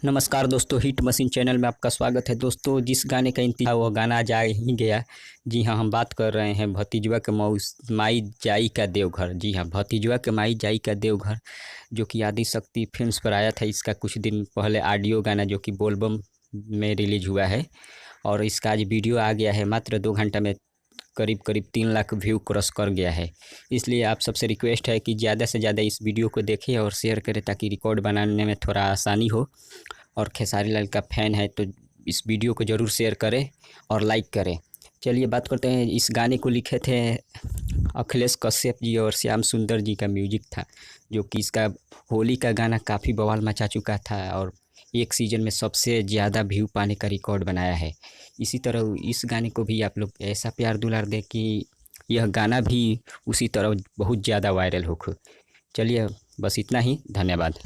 नमस्कार दोस्तों, hit machine channel में आपका स्वागत है। दोस्तों, जिस गाने का इंतजार वो गाना आज आ ही गया। जी हाँ, हम बात कर रहे हैं भतीजवा के माई जाई का देवघर। जी हाँ, भतीजवा के माई जाई का देवघर, जो कि आदि शक्ति फिल्म्स पर आया था। इसका कुछ दिन पहले ऑडियो गाना जो कि बोलबम में रिलीज हुआ है, और इसका आज वीडियो आ गया है। मात्र 2 घंटा में करीब करीब 3 लाख व्यू क्रॉस कर गया है। इसलिए आप सबसे रिक्वेस्ट है कि ज़्यादा से ज़्यादा इस वीडियो को देखें और शेयर करें, ताकि रिकॉर्ड बनाने में थोड़ा आसानी हो। और खेसारी लाल का फ़ैन है तो इस वीडियो को ज़रूर शेयर करें और लाइक करें। चलिए बात करते हैं। इस गाने को लिखे थे अखिलेश कश्यप जी, और श्याम सुंदर जी का म्यूजिक था, जो कि इसका होली का गाना काफ़ी बवाल मचा चुका था और एक सीज़न में सबसे ज़्यादा व्यू पाने का रिकॉर्ड बनाया है। इसी तरह इस गाने को भी आप लोग ऐसा प्यार दुलार दें कि यह गाना भी उसी तरह बहुत ज़्यादा वायरल हो। चलिए बस इतना ही, धन्यवाद।